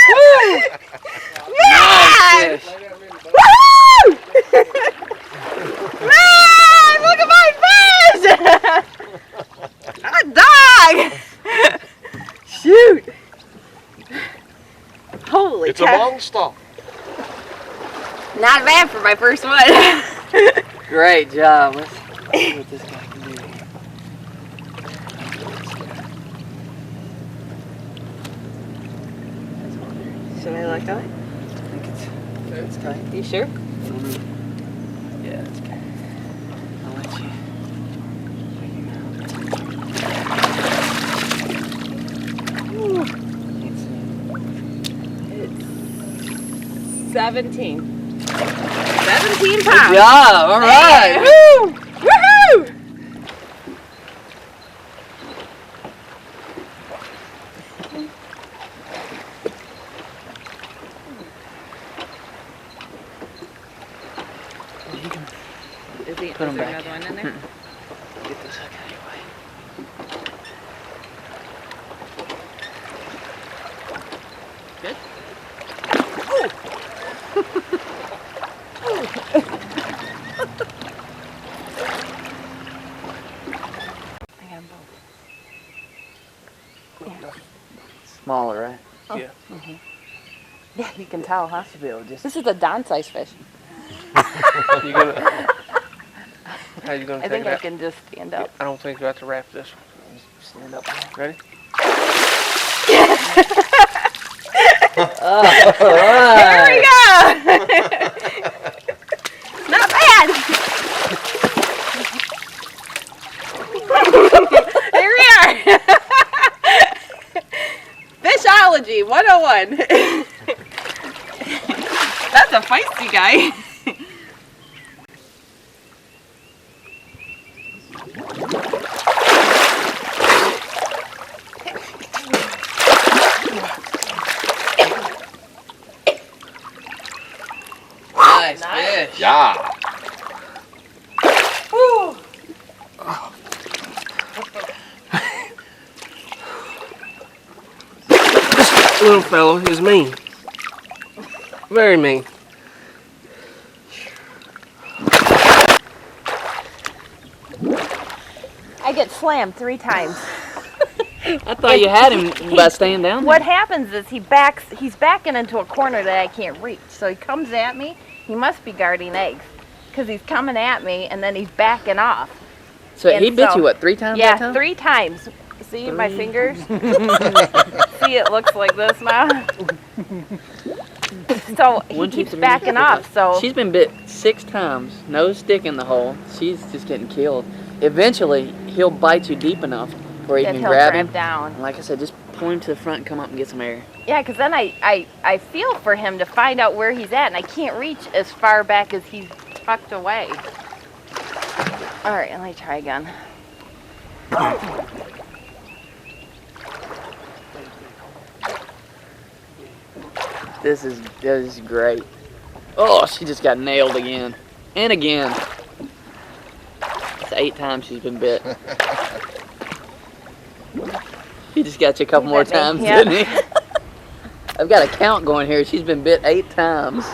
Woo! Nice fish. Woo! Man, look at my fish! A dog! Shoot! Holy It's a monster. Not bad for my first one. Great job. Let's see what this guy can do here. Should I look at it? I think it's tight. You sure? Yeah, that's good. I'll let you check him out. It's 17. 17 Good pounds. job. All right. Hey, woo! Woohoo! Put him back. Another one in there? Get this hook out of your way. Good. I got both. Smaller, right? Yeah. Yeah, you can tell, huh? Should be able to just. This is a Don-sized fish. You gonna? How you gonna I take think it I out? can just stand up. I don't think you have to wrap this one. Stand up. Ready? Here we go! Not bad! Here we are! Fishology 101. That's a feisty guy. Nice fish. Yeah. Woo. This little fellow is mean. Very mean. I get slammed 3 times. I thought you had him by staying down. What happens is he's backing into a corner that I can't reach. So he comes at me. He must be guarding eggs because he's coming at me and then he's backing off. So And he bit so- you what, 3 times? Yeah, that time? 3 times. See my fingers? See, it looks like this now. So he 1, 2, keeps 3. backing off. So She's been bit 6 times. No stick in the hole. She's just getting killed. Eventually, he'll bite you deep enough where you that can he'll grab grab him. down. And like I said, just pull him to the front and come up and get some air. Yeah, because then I feel for him to find out where he's at, and I can't reach as far back as he's tucked away. All right, let me try again. This is great. Oh, she just got nailed again. And again. It's 8 times she's been bit. He just got you a couple more times, Yeah. didn't he? I've got a count going here. She's been bit 8 times.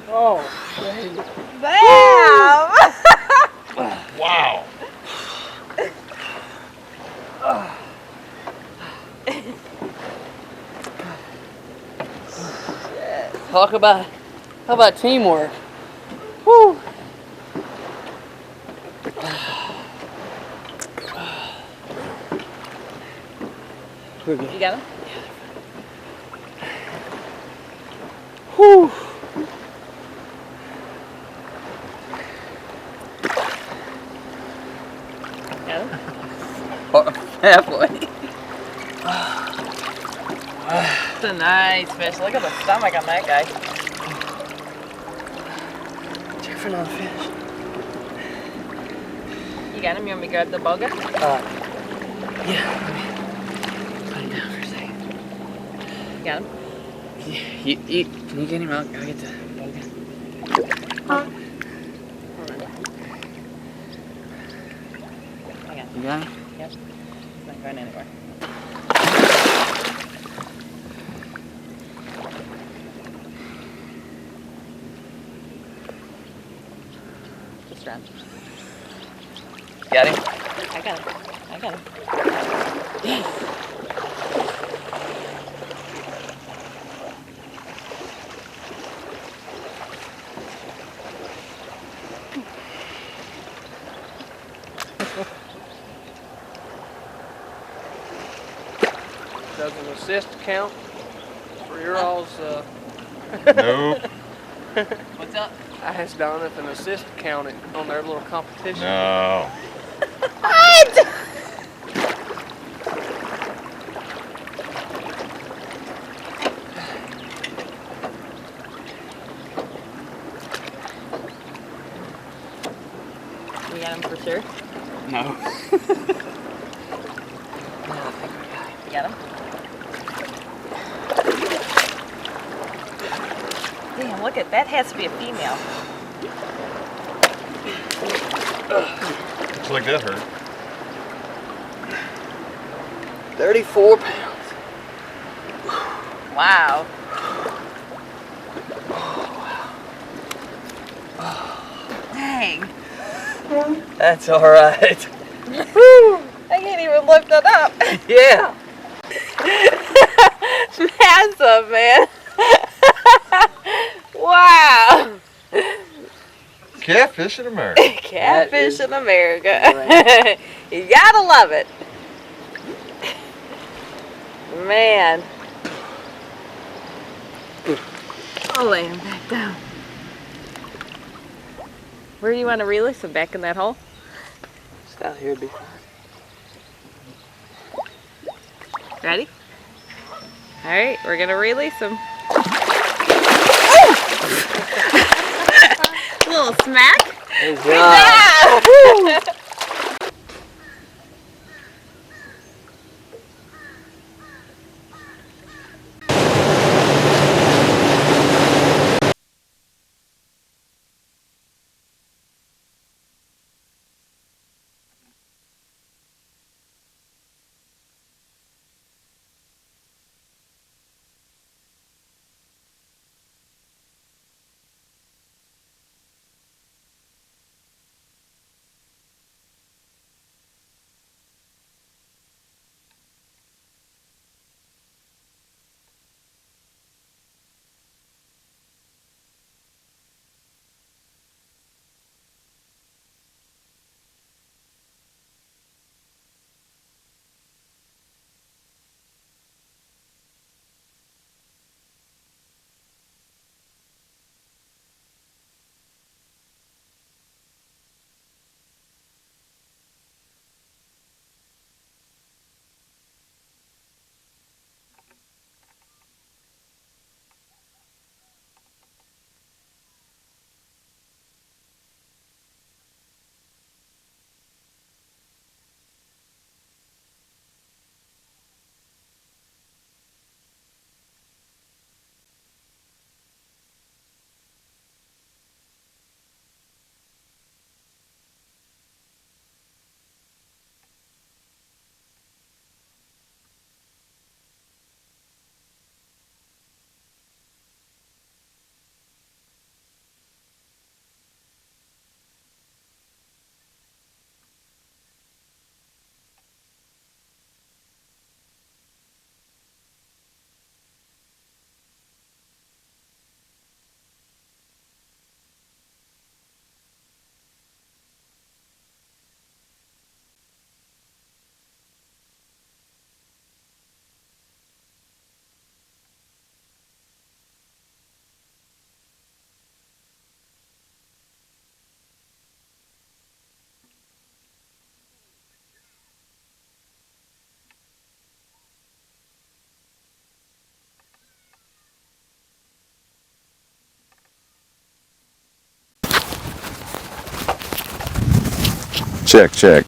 Oh, dang. Bam! Wow. How about teamwork? Woo! We're good. You got him? Whew. Got him? Halfway. It's a nice fish. Look at the stomach on that guy. Check for another fish. You got him? You want me to grab the boga? Yeah. Put him down for a second. You got him? Can you get him out? I'll get the boga. I got him. You got him? Yep. He's not going anywhere. Just run. Got him? I got him. I got him. Does an assist count for your all's? Nope. What's up? I asked Don if an assist counted on their little competition. No. You got him for sure? No. You got him? Damn, look at that. Has to be a female. Looks like that hurt. 34 pounds. Wow. Dang. That's all right. I can't even lift it up. Yeah. Massive, man. Wow. Catfish in America. Catfish in America. great. You gotta love it. Man. I'll lay him back down. Where do you want to release him? Back in that hole? Just out here would be fine. Ready? Alright, we're gonna release him. Little smack. Good Good job. job. Check, check.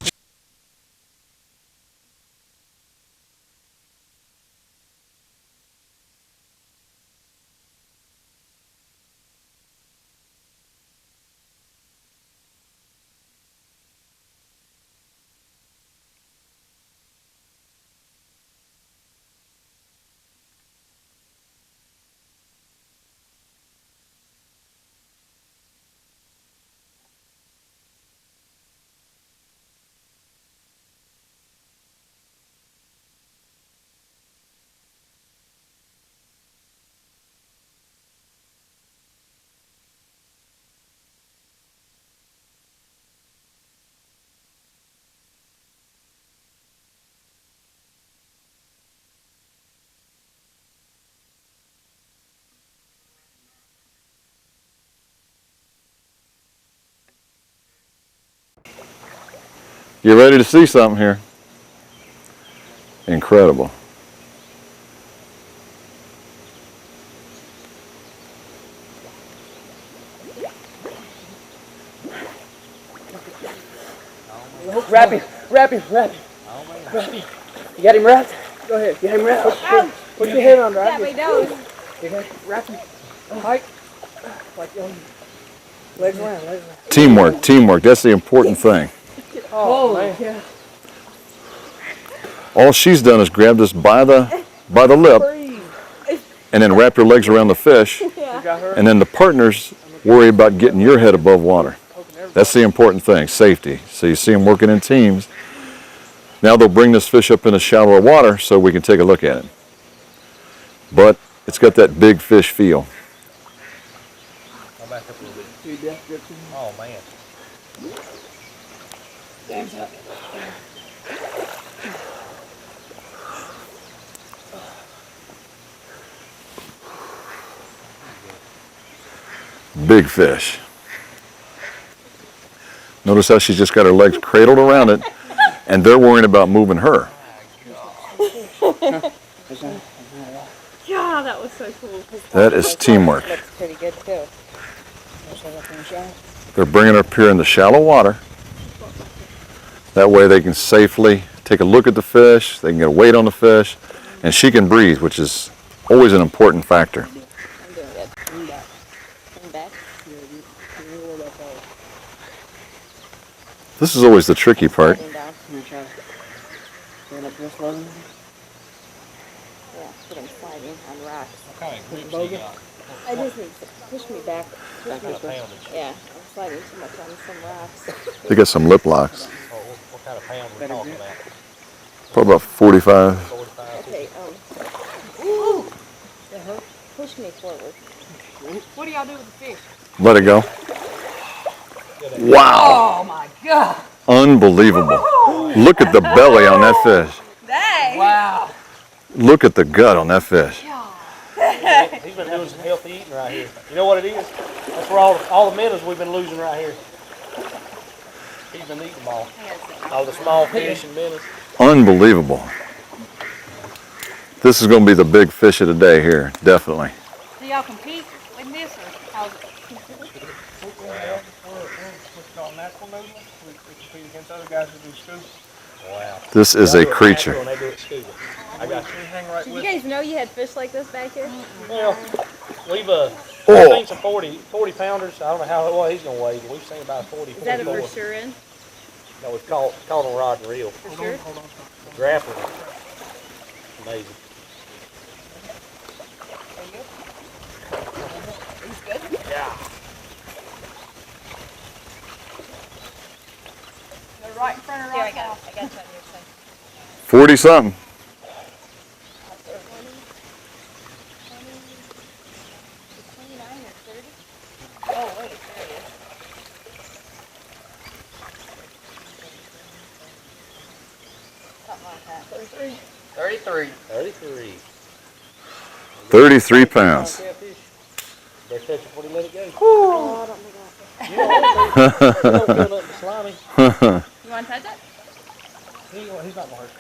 You ready to see something here? Incredible. Wrap him, wrap him, wrap him. Wrap him. You got him wrapped? Go ahead, get him wrapped. Put your head under. Got my nose. Wrap him. Height. Like legs around, legs around. Teamwork, teamwork. That's the important thing. Oh, man. Yeah. All she's done is grabbed us by the lip and then wrapped her legs around the fish. And then the partners worry about getting your head above water. That's the important thing, safety. So you see them working in teams. Now they'll bring this fish up in a shallower water so we can take a look at it. But it's got that big fish feel. I'll back up a little bit. Oh, man. Big fish. Notice how she's just got her legs cradled around it, and they're worrying about moving her. Yeah, that was so cool. That is teamwork. Looks pretty good too. They're bringing her up here in the shallow water. That way they can safely take a look at the fish, they can get a weight on the fish, and she can breathe, which is always an important factor. I'm doing good. Lean back. Lean back. This is always the tricky part. Lean down. Stand up real slow. Yeah, put him sliding on rocks. What kind of grips you got? I just need to push me back. What kind of poundage? Yeah, I'm sliding too much on some rocks. They got some lip locks. Oh, what kind of pound we talking about? Probably about 45. 45? Okay, ooh! Push me forward. What do y'all do with the fish? Let it go. Wow. Oh my God! Unbelievable. Look at the belly on that fish. Dang! Wow! Look at the gut on that fish. He's been doing some healthy eating right here. You know what it is? That's where all the minnows we've been losing right here. He's been eating them all the small fish and minnows. Unbelievable. This is going to be the big fish of the day here, definitely. Do y'all compete in this or how's it? What's called natural noodling. We compete against other guys who do scuba. Wow. This is a creature. When they do it scuba. I got you. We hang right Did with you guys know you had fish like this back here? Well, we've seen some 40 pounders. I don't know how he's going to weigh, but we've seen about 40, Is that a 44. for sure in? No, we've caught on rod and reel. For sure? The grappling. Amazing. He's good. Yeah. They're right in front of Here, our I got house. it. I got you on your side. 40 something. 29 or 30? Oh, wait, there it is. Something like that. 33. 33. 33. 33 pounds. Catfish. Better catch it before you let it go. Oh, I don't think You don't feel nothing slimy. You want to touch it? He's not going to hurt.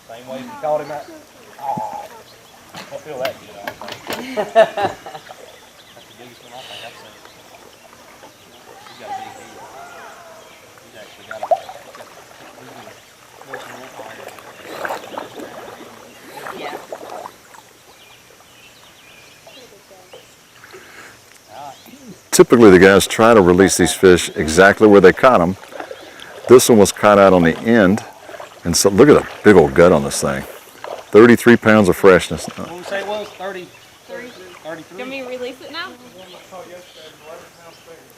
Same way you caught him out. Oh, I feel that good. That's the biggest one I think I've seen. He's got a big head. He's actually got a, Yeah. Typically the guys try to release these fish exactly where they caught them. This one was caught out on the end, and so look at the big old gut on this thing. 33 pounds of freshness. what did we say it was? 30? 33? Can we release it now?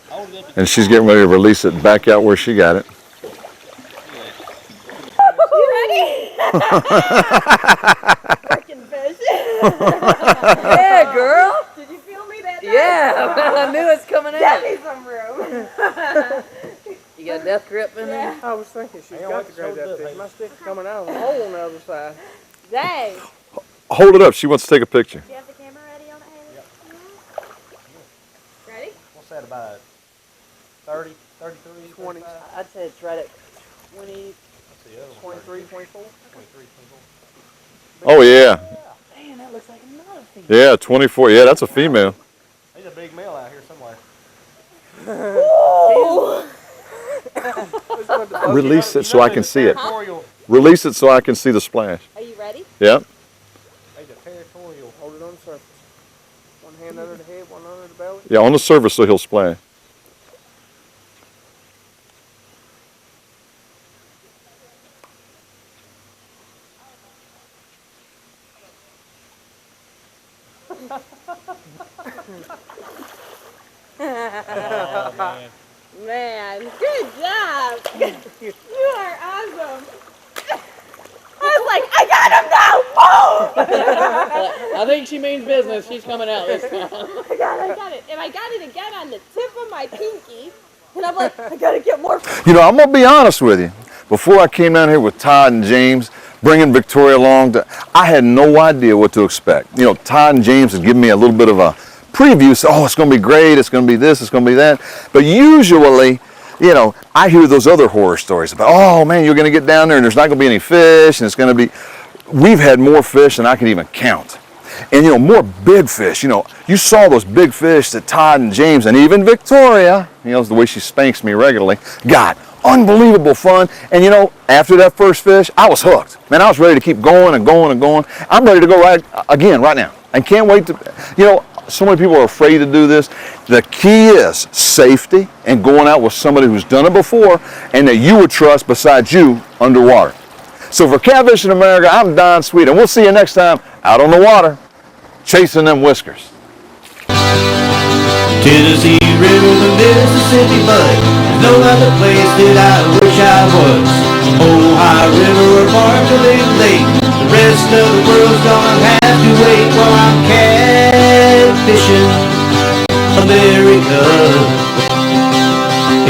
Hold it up. And she's getting ready to release it back out where she got it. You ready? Freaking fish. Yeah, girl. Did you feel me that time? Yeah, I knew it's coming Give out. me some room. You got a death grip in there? I was thinking she's Hang on, got wait to till grab it's that done, fish. baby. My stick's coming out of the hole on the other side. Dang. Hold it up. She wants to take a picture. Do you have the camera ready on it, Haley? Ready? What's that about? 30, 33, 20. 35? I'd say it's right at 20. What's the other one? 23, 24. 23, 24. Oh yeah. Man, that looks like another thing. Yeah, 24. Yeah, that's a female. There's a big male out here somewhere. Release it so I can see it. Territorial. Release it so I can see the splash. Are you ready? Yep. He's a territorial. Hold it on the surface. One hand under the head, one under the belly. Yeah, on the surface so he'll splash. Oh, man. Man, good job. You are awesome. I was like, I got him now. I think she means business. She's coming out this time. I got it. And I got it again on the tip of my pinky. And I'm like, I gotta get more. You know, I'm gonna be honest with you. Before I came down here with Todd and James, bringing Victoria along, I had no idea what to expect. You know, Todd and James had given me a little bit of a preview. So, oh, it's gonna be great. It's gonna be this. It's gonna be that. But usually, you know, I hear those other horror stories about, oh man, you're gonna get down there and there's not gonna be any fish, and it's gonna be. We've had more fish than I can even count. And you know, more big fish. You know, you saw those big fish that Todd and James and even Victoria, you know, the way she spanks me regularly, got. Unbelievable fun. And you know, after that first fish, I was hooked. Man, I was ready to keep going and going and going. I'm ready to go right now. I can't wait to, you know, so many people are afraid to do this. The key is safety and going out with somebody who's done it before and that you would trust besides you underwater. So for Catfish in America, I'm Don Sweet, and we'll see you next time out on the water, chasing them whiskers. Tennessee River, the Mississippi Mud. There's no other place that I wish I was. Ohio River or Barkley Lake. The rest of the world's gonna have to wait while I'm catfishing America.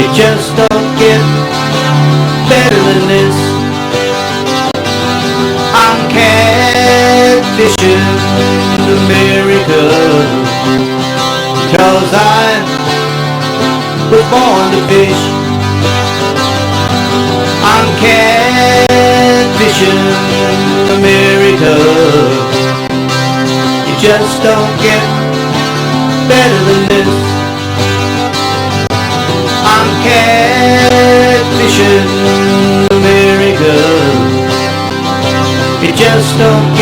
It just don't get better than this. I'm catfishing America. 'Cause I was born to fish. I'm catfishing America. You just don't get better than this. I'm catfishing America. You just don't get